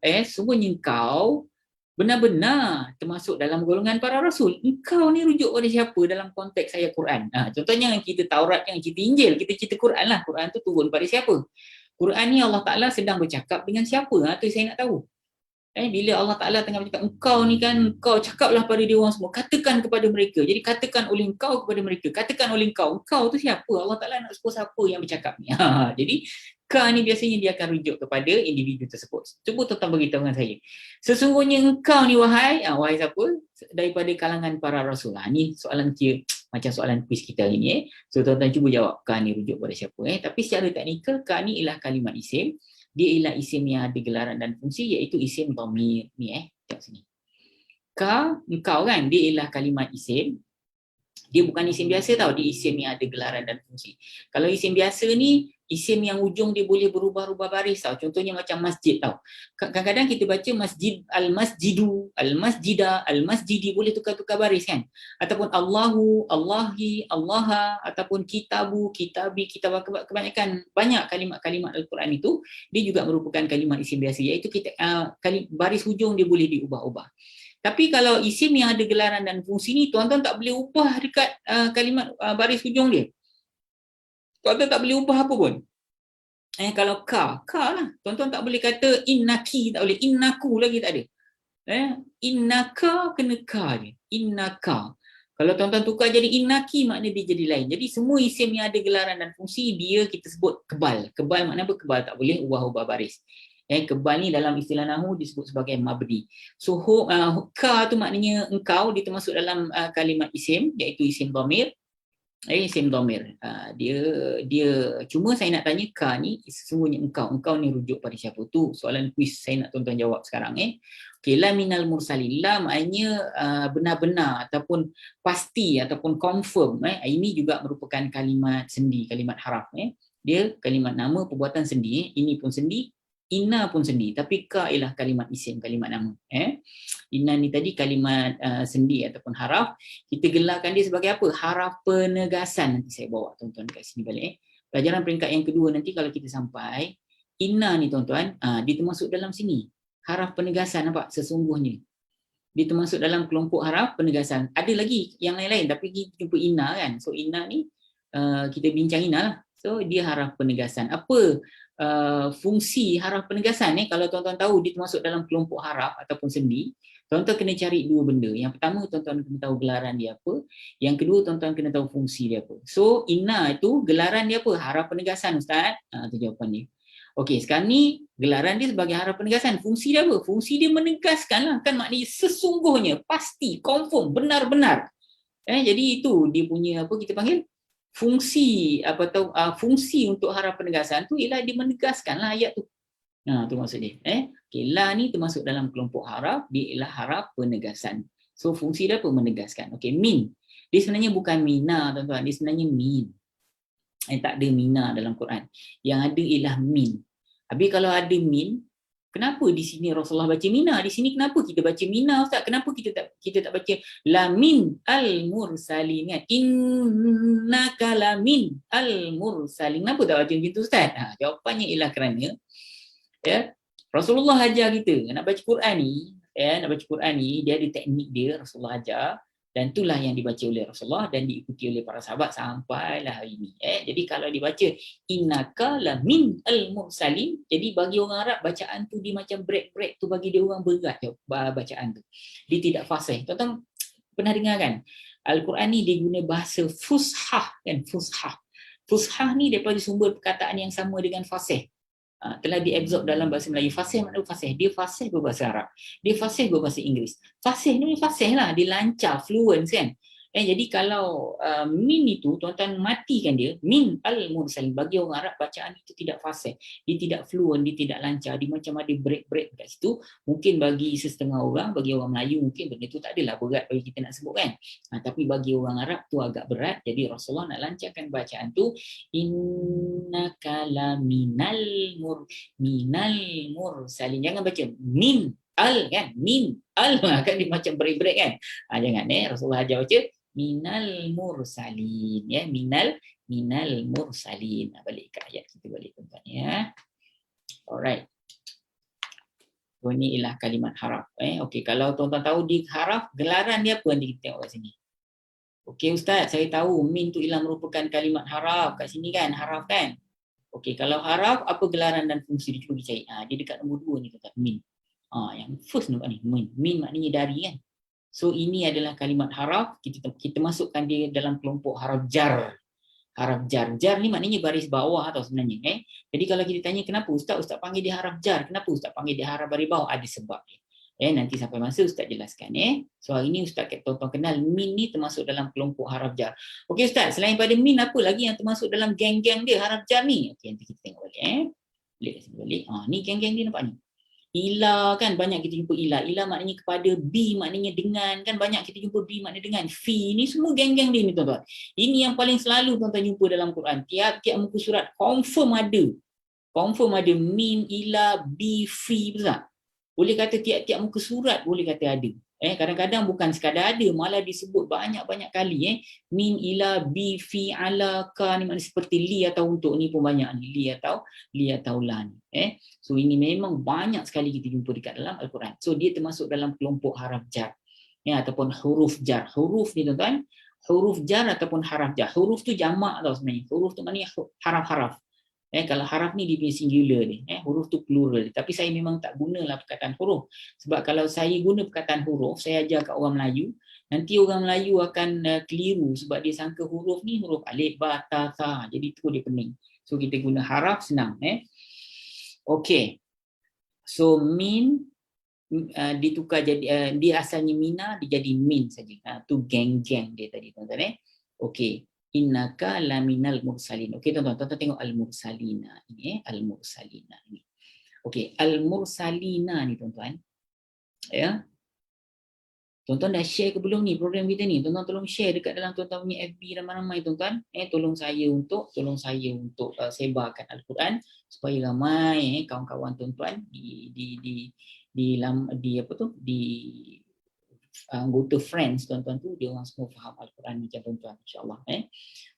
benar-benar termasuk dalam golongan para rasul. Engkau ni rujuk pada siapa dalam konteks ayat Quran? Contohnya kita Taurat, yang kita Injil, kita cerita Quran lah. Quran tu turun pada siapa? Quran ni Allah Ta'ala sedang bercakap dengan siapa? Tu saya nak tahu. Bila Allah Ta'ala tengah bercakap, engkau ni kan, engkau cakaplah pada dia orang semua, katakan kepada mereka. Jadi katakan oleh engkau kepada mereka, katakan oleh engkau tu siapa? Allah Ta'ala nak sebut siapa yang bercakap ni. Jadi ka ni biasanya dia akan rujuk kepada individu tersebut. Cuba tuan-tuan beritahu dengan saya, sesungguhnya engkau ni wahai siapa? Daripada kalangan para rasul. Ni soalan kira macam soalan kuis kita hari ni. So tuan-tuan cuba jawab, ka ni rujuk pada siapa. Tapi secara teknikal, ka ni ialah kalimat isim. Dia ialah isim yang ada gelaran dan fungsi, iaitu isim dhamir ni. Tengok sini. Ka, engkau kan, dia ialah kalimat isim. Dia bukan isim biasa tau, dia isim yang ada gelaran dan fungsi. Kalau isim biasa ni, isim yang ujung dia boleh berubah-ubah baris tau. Contohnya macam masjid tau. Kadang-kadang kita baca masjid, al-masjidu, al-masjida, al-masjidi, boleh tukar-tukar baris kan. Ataupun Allahu, Allahi, Allaha, ataupun kitabu, kitabi, kitab, kebanyakan banyak kalimat-kalimat Al-Quran itu, dia juga merupakan kalimat isim biasa, iaitu baris hujung dia boleh diubah-ubah. Tapi kalau isim yang ada gelaran dan fungsi ni, tuan-tuan tak boleh ubah dekat kalimat baris hujung dia. Tuan-tuan tak boleh ubah apa pun. Kalau ka lah. Tuan-tuan tak boleh kata innaki, tak boleh. Innaku lagi tak ada. Innaka kena ka je. Innaka. Kalau tuan-tuan tukar jadi innaki, makna dia jadi lain. Jadi semua isim yang ada gelaran dan fungsi, dia kita sebut kebal. Kebal makna apa? Kebal, tak boleh ubah-ubah baris. Kebal ni dalam istilah Nahwu disebut sebagai mabdi. So ka tu maknanya engkau, dia termasuk dalam kalimat isim, iaitu isim dhamir. Isim dhamir. Dia cuma saya nak tanya ka ni sesungguhnya engkau ni rujuk pada siapa tu? Soalan kuis saya nak tuan-tuan jawab sekarang. Okay, la minal mursalin. La maknanya benar-benar ataupun pasti ataupun confirm. Ini juga merupakan kalimat sendi, kalimat haraf. Dia kalimat nama perbuatan sendi. Ini pun sendi, inna pun sendi, tapi ka ialah kalimat isim, kalimat nama. Inna ni tadi kalimat sendi ataupun haraf. Kita gelarkan dia sebagai apa? Haraf penegasan. Nanti saya bawa tuan-tuan kat sini balik. Pelajaran peringkat yang kedua nanti kalau kita sampai, inna ni tuan-tuan, dia termasuk dalam sini. Haraf penegasan, nampak? Sesungguhnya. Dia termasuk dalam kelompok haraf penegasan. Ada lagi yang lain-lain, tapi kita jumpa inna kan. So inna ni, kita bincang inna lah. So dia haraf penegasan. Apa fungsi haraf penegasan kalau tuan-tuan tahu dia termasuk dalam kelompok haraf ataupun sendi, tuan-tuan kena cari dua benda. Yang pertama, tuan-tuan kena tahu gelaran dia apa. Yang kedua, tuan-tuan kena tahu fungsi dia apa. So inna itu gelaran dia apa? Haraf penegasan, Ustaz. Itu jawapan dia. Okey, sekarang ni gelaran dia sebagai haraf penegasan. Fungsi dia apa? Fungsi dia menegaskan lah. Kan maknanya sesungguhnya, pasti, confirm, benar-benar. Jadi itu dia punya apa kita panggil? Fungsi fungsi untuk haraf penegasan tu ialah dia menegaskanlah ayat tu. Tu maksud dia. Okay, la ni termasuk dalam kelompok haraf, dia ialah haraf penegasan. So fungsi dia apa? Menegaskan. Okey, min. Dia sebenarnya bukan mina, tuan-tuan. Dia sebenarnya min. Tak ada mina dalam Quran. Yang ada ialah min. Habis kalau ada min, kenapa di sini Rasulullah baca mina? Di sini kenapa kita baca mina, Ustaz? Kenapa kita tak baca la min al-mursalin kan? Innaka la min al-mursalin. Kenapa tak baca macam tu, Ustaz? Jawapannya ialah kerana Rasulullah ajar kita nak baca Quran ni, nak baca Quran ni dia ada teknik dia, Rasulullah ajar, dan itulah yang dibaca oleh Rasulullah dan diikuti oleh para sahabat sampailah hari ini. Jadi kalau dibaca innaka la min al-mursalin, jadi bagi orang Arab bacaan tu dia macam break tu, bagi dia orang berat bacaan tu. Dia tidak fasih. Tuan-tuan pernah dengar kan? Al-Quran ni dia guna bahasa fushah kan, fushah. Fushah ni daripada sumber perkataan yang sama dengan fasih. Telah diabsorb dalam bahasa Melayu. Fasih makna fasih. Dia fasih berbahasa Arab. Dia fasih berbahasa Inggeris. Fasih ni fasih lah. Dia lancar, fluent kan. Jadi kalau min itu, tuan-tuan matikan dia, min al-mursalin. Bagi orang Arab, bacaan itu tidak fasih. Dia tidak fluent, dia tidak lancar. Dia macam ada break-break kat situ. Mungkin bagi sesetengah orang, bagi orang Melayu, mungkin benda itu tak adalah berat bagi kita nak sebut kan. Tapi bagi orang Arab tu agak berat. Jadi Rasulullah nak lancarkan bacaan tu. Innaka la minal mursalin. Jangan baca min al kan. Min al kan dia macam break-break kan. Jangan Rasulullah ajar baca minal mursalin minal mursalin. Balik ke ayat kita balik tuan-tuan ya. Alright. So ni ialah kalimat haraf. Okey, kalau tuan-tuan tahu di haraf gelaran dia apa, nanti kita tengok kat sini. Okey Ustaz, saya tahu min tu ialah merupakan kalimat haraf kat sini kan, haraf kan. Okey, kalau haraf apa gelaran dan fungsi dia, cuba dicari. Dia dekat nombor 2 ni tuan-tuan, min. Yang first nampak ni, min. Min maknanya dari kan. So ini adalah kalimat haraf, kita masukkan dia dalam kelompok haraf jar. Haraf jar. Jar ni maknanya baris bawah atau sebenarnya. Jadi kalau kita tanya kenapa Ustaz panggil dia haraf jar? Kenapa Ustaz panggil dia haraf baris bawah? Ada sebab dia. Nanti sampai masa Ustaz jelaskan. So hari ni Ustaz tuan-tuan kenal min ni termasuk dalam kelompok haraf jar. Okey Ustaz, selain pada min apa lagi yang termasuk dalam geng-geng dia haraf jar ni? Okey, nanti kita tengok balik. Balik. Ni geng-geng dia nampak ni. Ila kan, banyak kita jumpa ila. Ila maknanya kepada, bi maknanya dengan kan, banyak kita jumpa bi maknanya dengan. Fi ni semua geng-geng dia ni tuan-tuan. Ini yang paling selalu tuan-tuan jumpa dalam Quran. Tiap-tiap muka surat confirm ada. Confirm ada min, ila, bi, fi, betul tak? Boleh kata tiap-tiap muka surat boleh kata ada. Kadang-kadang bukan sekadar ada, malah disebut banyak-banyak kali. Min, ila, bi, fi, ala, ka ni maknanya seperti li atau untuk, ni pun banyak ni, li atau la ni. So ini memang banyak sekali kita jumpa dekat dalam Al-Quran. So dia termasuk dalam kelompok haraf jar, ataupun huruf jar. Huruf ni tuan-tuan, huruf jar ataupun haraf jar. Huruf tu jamak tau sebenarnya. Huruf tu maknanya haraf-haraf. Kalau haraf ni dia punya singular ni, huruf tu plural. Tapi saya memang tak gunalah perkataan huruf. Sebab kalau saya guna perkataan huruf, saya ajar kat orang Melayu, nanti orang Melayu akan keliru sebab dia sangka huruf ni huruf alif, ba, ta, tha. Jadi tu dia pening. So kita guna haraf senang. Okey. So min ditukar jadi dia asalnya mina, dia jadi min saja. Tu geng-geng dia tadi tuan-tuan. Okey. Innaka laminal mursalin. Okey tuan-tuan, tuan-tuan tengok al-mursalina ini, al-mursalina ini. Okey, al-mursalina ni tuan-tuan. Ya. Tuan-tuan dah share ke belum ni program kita ni? Tuan-tuan tolong share dekat dalam tuan-tuan punya FB ramai-ramai tuan-tuan. Tolong saya untuk sebarkan Al-Quran supaya ramai kawan-kawan tuan-tuan di apa tu? Di anggota friends tuan-tuan tu, dia orang semua faham Al-Quran macam tuan-tuan, insya-Allah.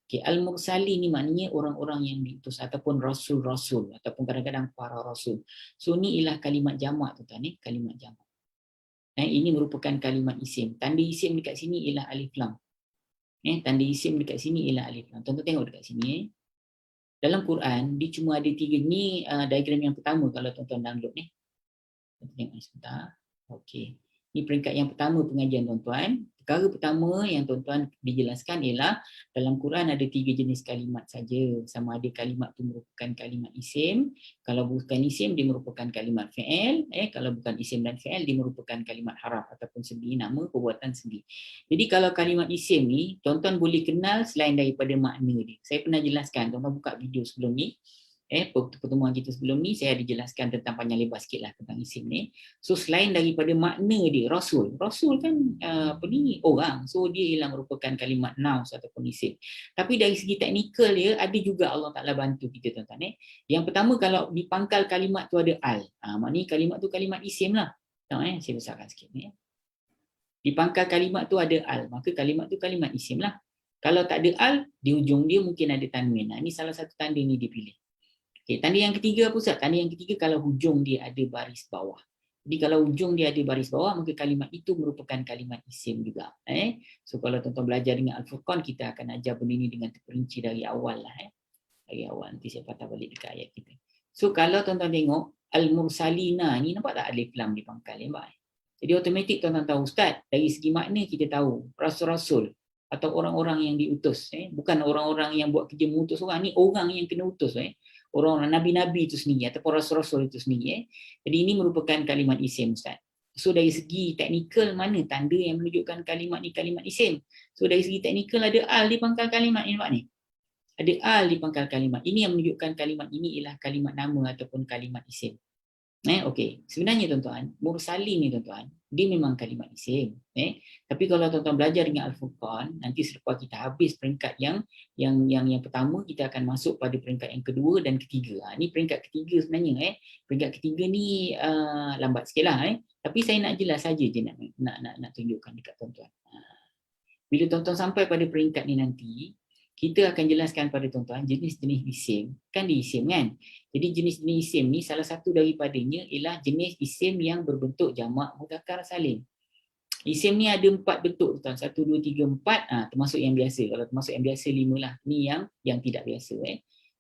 Okay, Al-Mursali ni maknanya orang-orang yang diutus ataupun rasul-rasul ataupun kadang-kadang para rasul. So ni ialah kalimat jamak tuan-tuan, kalimat jamak. Ini merupakan kalimat isim. Tanda isim dekat sini ialah alif lam. Tanda isim dekat sini ialah alif lam. Tuan-tuan tengok dekat sini. Dalam Quran dia cuma ada 3 ni, diagram yang pertama kalau tuan-tuan download ni. Tuan-tuan tengok sebentar. Okey. Ini peringkat yang pertama pengajian tuan-tuan. Perkara pertama yang tuan-tuan dijelaskan ialah dalam Quran ada 3 jenis kalimat saja. Sama ada kalimat itu merupakan kalimat isim. Kalau bukan isim, dia merupakan kalimat fi'il. Kalau bukan isim dan fi'il, dia merupakan kalimat haraf ataupun sendi, nama, perbuatan sendi. Jadi kalau kalimat isim ni, tuan-tuan boleh kenal selain daripada makna dia. Saya pernah jelaskan, tuan-tuan buka video sebelum ni. Pertemuan kita sebelum ni saya ada jelaskan tentang panjang lebar sikit lah tentang isim ni. So selain daripada makna dia, rasul kan orang, so dia ialah merupakan kalimat naus ataupun isim. Tapi dari segi teknikal dia ada juga Allah Ta'ala bantu kita tuan-tuan. Yang pertama kalau di pangkal kalimat tu ada al, maknanya kalimat tu kalimat isim lah. Saya besarkan sikit ni. Di pangkal kalimat tu ada al, maka kalimat tu kalimat isim lah. Kalau tak ada al, di ujung dia mungkin ada tanwin. Ini salah satu tanda ni dipilih. Okay, tanda yang ketiga apa Ustaz? Tanda yang ketiga kalau hujung dia ada baris bawah. Jadi kalau hujung dia ada baris bawah, maka kalimat itu merupakan kalimat isim juga. So kalau tuan-tuan belajar dengan Al-Furqan, kita akan ajar benda ini dengan terperinci dari awal lah. Dari awal, nanti saya patah balik dekat ayat kita. So kalau tuan-tuan tengok, Al-Mursalina ni nampak tak alif lam di pangkal ya, jadi automatik tuan-tuan tahu Ustaz, dari segi makna kita tahu rasul-rasul atau orang-orang yang diutus. Bukan orang-orang yang buat kerja mengutus orang, ni orang yang kena utus. Orang-orang nabi-nabi itu sendiri ataupun rasul-rasul itu sendiri. Jadi ini merupakan kalimat isim Ustaz. So dari segi teknikal mana tanda yang menunjukkan kalimat ni kalimat isim? So dari segi teknikal ada al di pangkal kalimat ni, nampak ni? Ada al di pangkal kalimat. Ini yang menunjukkan kalimat ini ialah kalimat nama ataupun kalimat isim. Okey, sebenarnya tuan-tuan, mursali ni tuan-tuan, dia memang kalimat isim. Tapi kalau tuan-tuan belajar dengan Al-Furqan, nanti selepas kita habis peringkat yang pertama, kita akan masuk pada peringkat yang kedua dan ketiga. Ini peringkat ketiga sebenarnya. Peringkat ketiga ni lambat sikit lah. Tapi saya nak jelas saja je nak tunjukkan dekat tuan-tuan. Bila tuan-tuan sampai pada peringkat ni nanti, kita akan jelaskan pada tuan-tuan jenis-jenis isim. Kan dia isim kan? Jadi jenis-jenis isim ni salah satu daripadanya ialah jenis isim yang berbentuk jamak mudzakkar salim. Isim ni ada 4 bentuk tuan. 1, 2, 3, 4. Termasuk yang biasa. Kalau termasuk yang biasa 5 lah. Ni yang tidak biasa.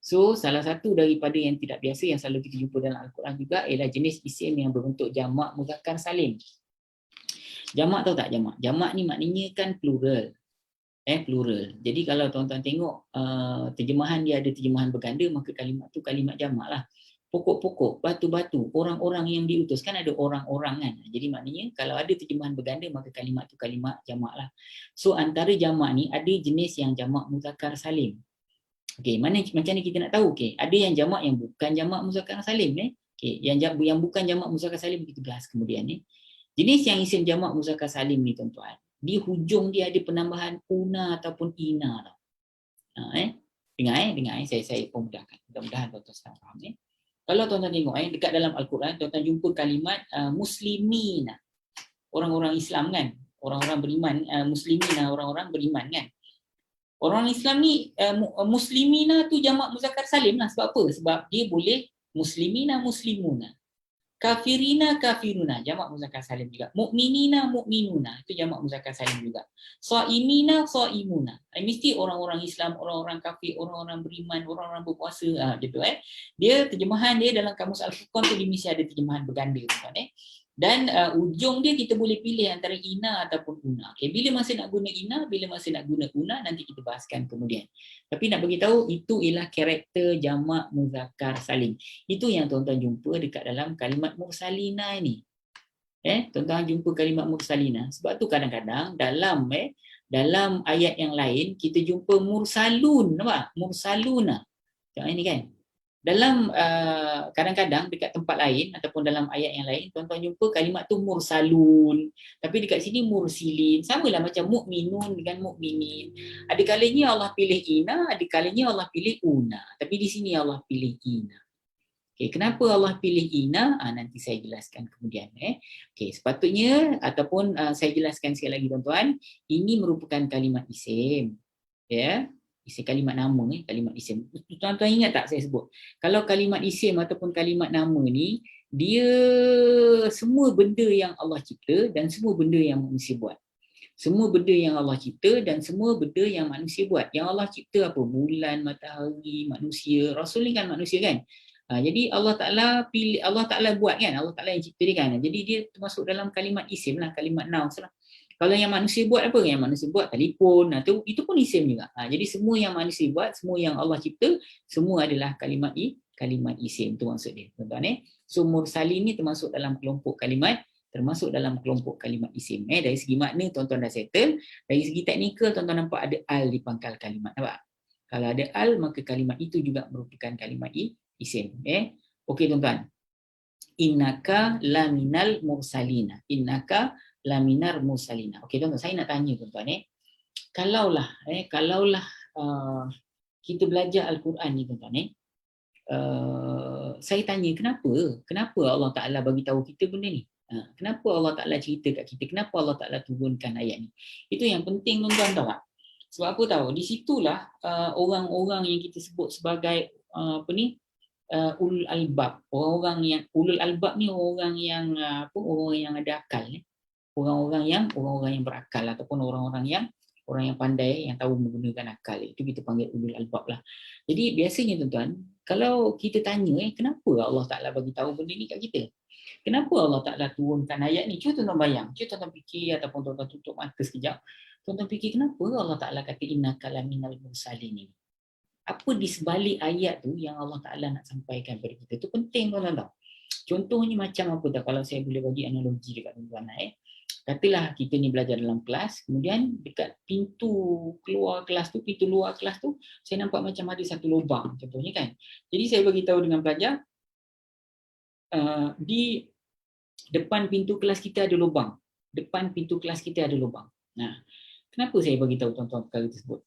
So salah satu daripada yang tidak biasa yang selalu kita jumpa dalam Al-Quran juga ialah jenis isim yang berbentuk jamak mudzakkar salim. Jamak tahu tak jamak? Jamak ni maknanya kan plural. Plural. Jadi kalau tuan-tuan tengok terjemahan dia ada terjemahan berganda, maka kalimat tu kalimat jamak lah. Pokok-pokok, batu-batu, orang-orang yang diutus, kan ada orang-orang kan. Jadi maknanya kalau ada terjemahan berganda, maka kalimat tu kalimat jamak lah. So antara jamak ni ada jenis yang jamak mudzakkar salim. Okey, macam ni kita nak tahu? Okey, ada yang jamak yang bukan jamak mudzakkar salim. Okey, yang bukan jamak mudzakkar salim kita bahas kemudian ni. Jenis yang isim jamak mudzakkar salim ni tuan-tuan, di hujung dia ada penambahan una ataupun ina tau. Dengar saya pemudahkan. Mudah-mudahan tuan-tuan sekarang faham. Kalau tuan-tuan tengok dekat dalam Al-Quran, tuan-tuan jumpa kalimat muslimina. orang-orang Islam kan, orang-orang beriman, muslimin, orang-orang beriman kan. Orang Islam ni muslimina tu jamak muzakkar salim lah. Sebab apa? Sebab dia boleh muslimina muslimuna, kafirina kafiruna, jamak muzakkar salim juga. Mukminina mukminuna, itu jamak muzakkar salim juga. Shaimina shaimuna. Mesti orang-orang Islam, orang-orang kafir, orang-orang beriman, orang-orang berpuasa, gitu Dia terjemahan dia dalam kamus Al-Furqan tu dia mesti ada terjemahan berganda kan Dan ujung dia kita boleh pilih antara ina ataupun una. Okay, bila masa nak guna ina, bila masa nak guna una, nanti kita bahaskan kemudian. Tapi nak bagi tahu itu ialah karakter jamak muzakkar salim. Itu yang tuan-tuan jumpa dekat dalam kalimat mursalina ini. Tuan-tuan jumpa kalimat mursalina. Sebab tu kadang-kadang dalam ayat yang lain kita jumpa mursalun, nampak? Mursaluna. Tengok ini kan. Dalam kadang-kadang dekat tempat lain ataupun dalam ayat yang lain tuan-tuan jumpa kalimat tu mursalun, tapi dekat sini mursilin. Samalah macam mukminun dengan mukminin. Ada kalanya Allah pilih ina, ada kalanya Allah pilih una, tapi di sini Allah pilih ina. Okay, kenapa Allah pilih ina? Nanti saya jelaskan kemudian. Okay, sepatutnya ataupun saya jelaskan sekali lagi tuan-tuan, ini merupakan kalimat isim. Isim kalimat nama kalimat isim. Tuan-tuan ingat tak saya sebut? Kalau kalimat isim ataupun kalimat nama ni, dia semua benda yang Allah cipta dan semua benda yang manusia buat. Semua benda yang Allah cipta dan semua benda yang manusia buat. Yang Allah cipta apa? Bulan, matahari, manusia. Rasul ni kan manusia kan? Jadi Allah Ta'ala buat kan? Allah Ta'ala yang cipta dia kan? Jadi dia termasuk dalam kalimat isim lah, kalimat naus lah. Kalau yang manusia buat apa? Yang manusia buat telefon, itu pun isim juga. Jadi semua yang manusia buat, semua yang Allah cipta, semua adalah kalimat isim. Itu maksud dia. Tuan-tuan So mursalin ni termasuk dalam kelompok kalimat isim. Dari segi makna tuan-tuan dah settle. Dari segi teknikal tuan-tuan nampak ada al di pangkal kalimat. Nampak? Kalau ada al maka kalimat itu juga merupakan kalimat isim. Okey tuan-tuan. Innaka laminal mursalina. Innaka laminar mursalina. Okey tuan-tuan, saya nak tanya tuan-tuan Kalaulah kita belajar Al-Quran ni tuan-tuan saya tanya kenapa Allah Taala bagi tahu kita benda ni? Kenapa Allah Taala cerita kat kita? Kenapa Allah Taala turunkan ayat ni? Itu yang penting tuan-tuan tahu tak? Sebab apa tahu? Di situlah orang-orang yang kita sebut sebagai ulul albab. Orang-orang yang ulul albab ni orang yang ada akal Orang-orang yang berakal ataupun orang yang pandai yang tahu menggunakan akal. Itu kita panggil ulul albab lah. Jadi biasanya tuan-tuan, kalau kita tanya kenapa Allah Taala bagi tahu benda ni kat kita? Kenapa Allah Taala turunkan ayat ni? Cuba tuan-tuan bayang, cuba tuan-tuan fikir ataupun tuan-tuan tutup mata sekejap. Tuan-tuan fikir kenapa Allah Taala kata innaka laminal mursalin ni? Apa di sebalik ayat tu yang Allah Taala nak sampaikan kepada kita? Itu penting tuan-tuan tahu. Contohnya macam apa tak, kalau saya boleh bagi analogi dekat tuan-tuan Katalah kita ni belajar dalam kelas, kemudian dekat pintu keluar kelas tu, pintu luar kelas tu, saya nampak macam ada satu lubang contohnya kan. Jadi saya bagi tahu dengan pelajar, di depan pintu kelas kita ada lubang. Depan pintu kelas kita ada lubang. Nah, kenapa saya bagi tahu tuan-tuan perkara tersebut?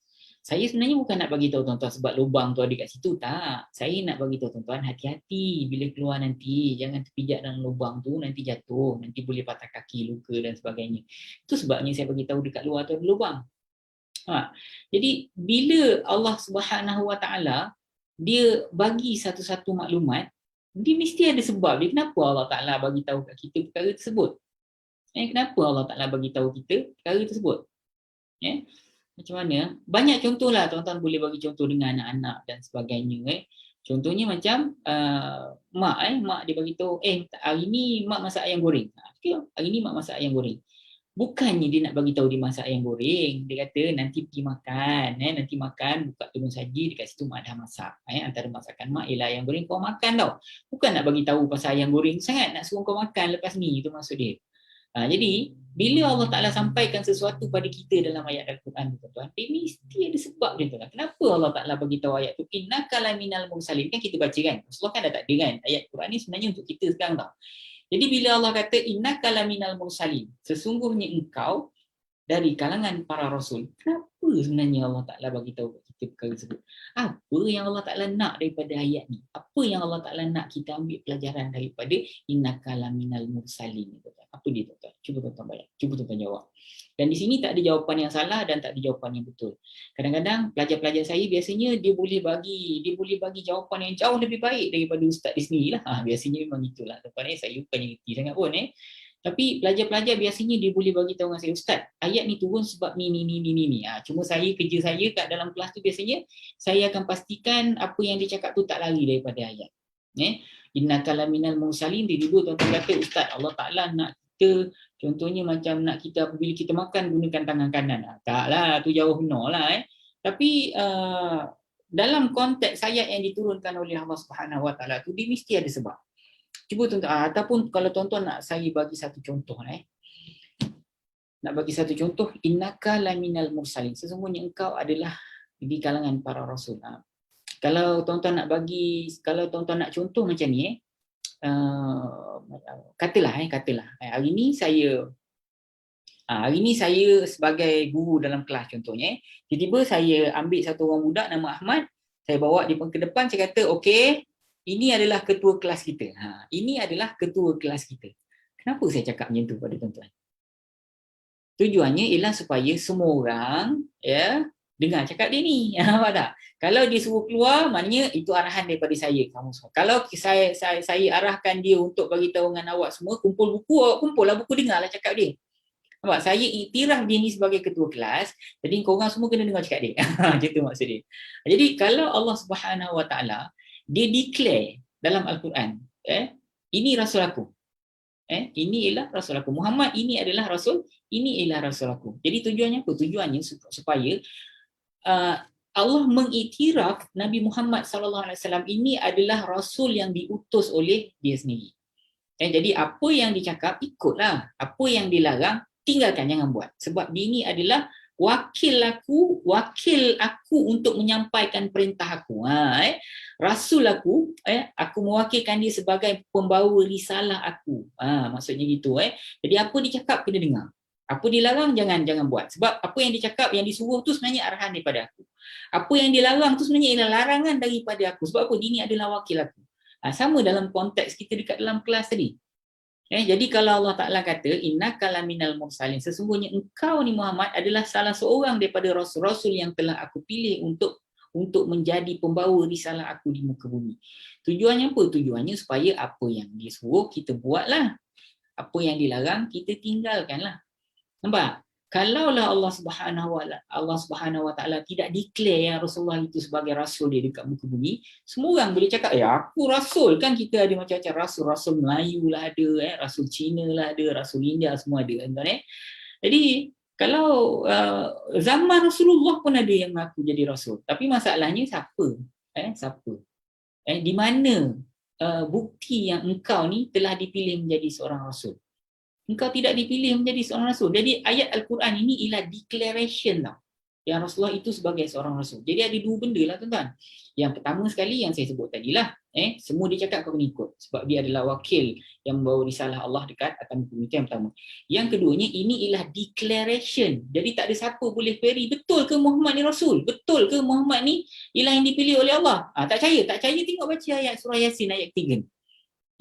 Saya sebenarnya bukan nak bagi tahu tuan-tuan sebab lubang tu ada kat situ, tak. Saya nak bagi tahu tuan-tuan hati-hati bila keluar nanti, jangan terpijak dalam lubang tu nanti jatuh, nanti boleh patah kaki, luka dan sebagainya. Itu sebabnya saya bagi tahu dekat luar tu ada lubang. Jadi bila Allah Subhanahu Wa Taala dia bagi satu-satu maklumat, dia mesti ada sebab dia kenapa Allah Taala bagi tahu kat kita perkara tersebut. Kenapa Allah Taala bagi tahu kita perkara tersebut? Macam mana? Banyak contoh lah, tuan-tuan boleh bagi contoh dengan anak-anak dan sebagainya. Contohnya macam mak dia bagi tahu, hari ni mak masak ayam goreng. Okay, hari ni mak masak ayam goreng. Bukannya dia nak bagi tahu dia masak ayam goreng. Dia kata nanti pergi makan, nanti makan buka turun saji dekat situ mak dah masak. Antara masakan mak ialah ayam goreng, kau makan tau. Bukan nak bagi tahu pasal ayam goreng sangat nak suruh kau makan lepas ni, itu maksud dia. Jadi bila Allah Ta'ala sampaikan sesuatu pada kita dalam ayat Al-Quran, tuan-tuan, dia mesti ada sebab dia, tuan. Kenapa Allah Ta'ala bagi tahu ayat tu? Innaka laminal mursalin. Kan kita baca kan? Rasulullah kan dah tak ada kan? Ayat Quran ni sebenarnya untuk kita sekarang tau. Jadi bila Allah kata innaka laminal mursalin, sesungguhnya engkau dari kalangan para rasul. Kenapa sebenarnya Allah Ta'ala bagi tahu kat kita? kita perkara tersebut. Apa yang Allah Ta'ala nak daripada ayat ni? Apa yang Allah Ta'ala nak kita ambil pelajaran daripada innaka laminal mursalin? Apa dia tuan-tuan? Cuba tuan-tuan bayar. Cuba tuan-tuan jawab. Dan di sini tak ada jawapan yang salah dan tak ada jawapan yang betul. Kadang-kadang pelajar-pelajar saya biasanya dia boleh bagi jawapan yang jauh lebih baik daripada ustaz di sini lah. Biasanya memang itulah. Tuan-tuan, saya bukannya reti sangat pun. Tapi pelajar-pelajar biasanya dia boleh bagi tahu dengan saya, Ustaz, ayat ni turun sebab ni. Cuma kerja saya kat dalam kelas tu biasanya saya akan pastikan apa yang dia cakap tu tak lari daripada ayat. Innaka laminal mursalin, tiba-tiba tuan-tuan kata, Ustaz, Allah Ta'ala nak kita, contohnya macam nak kita apabila kita makan gunakan tangan kanan. Taklah, tu jauh no lah. Tapi dalam konteks ayat yang diturunkan oleh Allah Subhanahu Wa Ta'ala tu, dia mesti ada sebab. Cuba tuan-tuan, ataupun kalau tuan-tuan nak saya bagi satu contoh, nak bagi satu contoh, innaka laminal mursalin, sesungguhnya engkau adalah di kalangan para rasul. Kalau tuan-tuan nak contoh macam ni, katalah hari ni saya sebagai guru dalam kelas contohnya, tiba-tiba saya ambil satu orang budak nama Ahmad, saya bawa dia ke depan, saya kata, okey, ini adalah ketua kelas kita. Ini adalah ketua kelas kita. Kenapa saya cakap macam tu pada tuan-tuan? Tujuannya ialah supaya semua orang dengar cakap dia ni. Nampak tak? Kalau dia suruh keluar, maknanya itu arahan daripada saya, kamu semua. Kalau saya arahkan dia untuk bagi tahu dengan awak semua, kumpul buku, awak kumpul lah buku, dengarlah cakap dia. Nampak? Saya iktiraf dia ni sebagai ketua kelas, jadi korang semua kena dengar cakap dia. Macam tu maksud dia. Jadi kalau Allah Subhanahu Wa Ta'ala dia declare dalam Al-Quran, ini rasul aku. Ini ialah rasul aku. Muhammad ini adalah rasul, ini ialah rasul aku. Jadi tujuannya apa? Tujuannya supaya Allah mengiktiraf Nabi Muhammad SAW ini adalah rasul yang diutus oleh dia sendiri. Jadi apa yang dicakap ikutlah, apa yang dilarang tinggalkan, jangan buat. Sebab dia ini adalah wakil aku untuk menyampaikan perintah aku. Rasul aku, aku mewakilkan dia sebagai pembawa risalah aku. Maksudnya gitu. Jadi apa dicakap kena dengar. Apa dilarang jangan buat. Sebab apa yang dicakap, yang disuruh tu sebenarnya arahan daripada aku. Apa yang dilarang tu sebenarnya ialah larangan daripada aku. Sebab apa? Dia ni adalah wakil aku. Sama dalam konteks kita dekat dalam kelas tadi. Jadi kalau Allah Ta'ala kata innaka laminal mursalin, sesungguhnya engkau ni Muhammad adalah salah seorang daripada rasul-rasul yang telah aku pilih untuk menjadi pembawa risalah aku di muka bumi. Tujuannya apa? Tujuannya supaya apa yang disuruh kita buatlah, apa yang dilarang kita tinggalkanlah. Nampak? Kalaulah Allah Subhanahu Wa Ta'ala tidak declare yang Rasulullah itu sebagai rasul dia dekat muka bumi, semua orang boleh cakap, aku rasul. Kan kita ada macam-macam rasul Melayu lah ada, rasul Cina lah ada, rasul India semua ada. Jadi kalau zaman Rasulullah pun ada yang mengaku jadi rasul. Tapi masalahnya siapa? Di mana bukti yang engkau ni telah dipilih menjadi seorang rasul? Engkau tidak dipilih menjadi seorang rasul. Jadi ayat Al-Quran ini ialah declaration tau, yang Rasulullah itu sebagai seorang rasul. Jadi ada dua benda lah tuan-tuan. Yang pertama sekali yang saya sebut tadilah, semua dia cakap kau kena ikut sebab dia adalah wakil yang membawa risalah Allah dekat atas muka bumi. Yang pertama. Yang keduanya, ini ialah declaration. Jadi tak ada siapa boleh query, betul ke Muhammad ni rasul? Betul ke Muhammad ni ialah yang dipilih oleh Allah? Tak percaya tengok baca ayat surah Yasin ayat 3.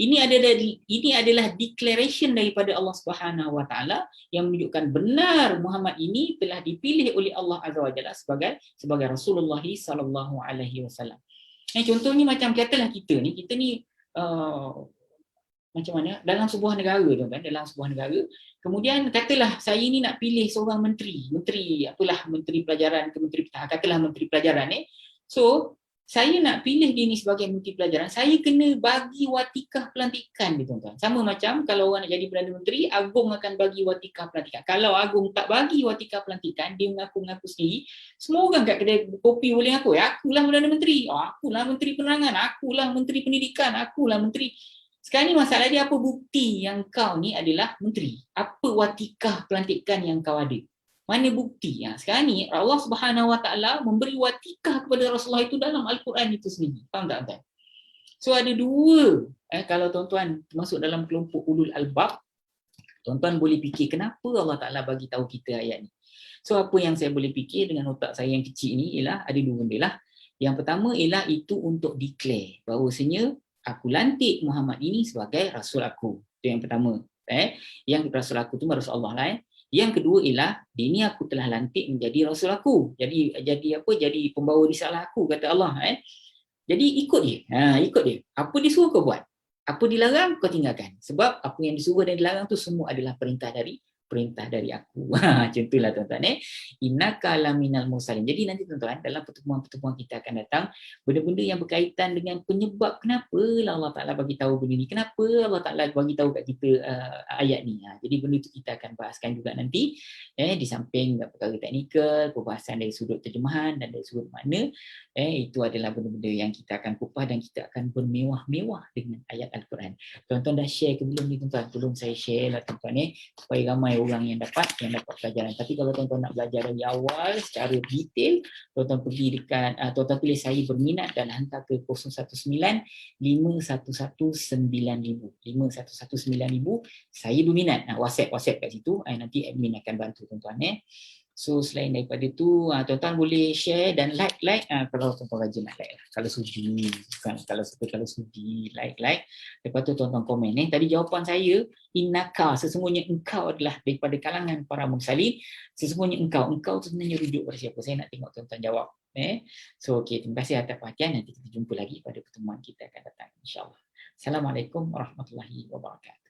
Ini adalah declaration daripada Allah Subhanahu Wa Ta'ala yang menunjukkan benar Muhammad ini telah dipilih oleh Allah Azza wa Jalla sebagai Rasulullah sallallahu alaihi wasallam. Contohnya macam katalah kita ni macam mana dalam sebuah negara tuan-tuan, dalam sebuah negara, kemudian katalah saya ni nak pilih seorang menteri pelajaran ke menteri, katalah menteri pelajaran So saya nak pilih dia ni sebagai menteri pelajaran, saya kena bagi watikah pelantikan dia tuan-tuan. Sama macam kalau orang nak jadi Perdana Menteri, Agong akan bagi watikah pelantikan. Kalau Agong tak bagi watikah pelantikan, dia mengaku-ngaku sendiri, semua orang kat kedai kopi boleh ngaku, akulah Perdana Menteri, akulah Menteri Penerangan, akulah Menteri Pendidikan, akulah Menteri. Sekarang ni masalah dia, apa bukti yang kau ni adalah menteri? Apa watikah pelantikan yang kau ada? Mana bukti? Sekarang ni Allah Subhanahu Wa Ta'ala memberi watikah kepada Rasulullah itu dalam Al-Quran itu sendiri. Faham tak tuan? So ada dua. Kalau tuan-tuan masuk dalam kelompok ulul albab, tuan-tuan boleh fikir kenapa Allah Ta'ala bagi tahu kita ayat ni. So apa yang saya boleh fikir dengan otak saya yang kecil ni ialah ada dua benda lah. Yang pertama ialah itu untuk declare bahawasanya aku lantik Muhammad ini sebagai rasul aku. Itu yang pertama. Yang rasul aku tu rasul Allah lah. Yang kedua ialah dia ni aku telah lantik menjadi rasul aku. Jadi apa? Jadi pembawa risalah aku kata Allah. Jadi ikut dia. Ikut dia. Apa dia suruh kau buat? Apa dilarang kau tinggalkan. Sebab apa yang disuruh dan dilarang tu semua adalah perintah dari aku. Macam itulah tuan-tuan. Innaka laminal mursalin. Jadi nanti tuan-tuan dalam pertemuan-pertemuan kita akan datang benda-benda yang berkaitan dengan penyebab kenapa Allah Taala bagi tahu benda ni. Kenapa Allah Taala bagi tahu kat kita ayat ni. Jadi benda tu kita akan bahaskan juga nanti di samping perkara teknikal, perbahasan dari sudut terjemahan dan dari sudut makna. Itu adalah benda-benda yang kita akan kupas dan kita akan bermewah-mewah dengan ayat Al-Quran. Tuan-tuan dah share ke belum ni tuan-tuan? Tolong saya share lah tuan-tuan supaya ramai orang yang dapat pelajaran. Tapi kalau tuan-tuan nak belajar dari awal secara detail, tuan-tuan pergi dekat tuan-tuan tulis saya berminat dan hantar ke 019-5119-5119 saya berminat. WhatsApp kat situ. Nanti admin akan bantu tuan-tuan. So selain daripada tu tuan-tuan boleh share dan like kalau tuan-tuan rajin nak like lah. Kalau sudi bukan kalau sudi like. Lepas tu tuan-tuan komen tadi jawapan saya innaka, sesungguhnya engkau adalah daripada kalangan para mursalin. Sesungguhnya engkau tu sebenarnya rujuk pada siapa? Saya nak tengok tuan-tuan jawab. So okey, terima kasih atas perhatian. Nanti kita jumpa lagi pada pertemuan kita akan datang insya-Allah. Assalamualaikum warahmatullahi wabarakatuh.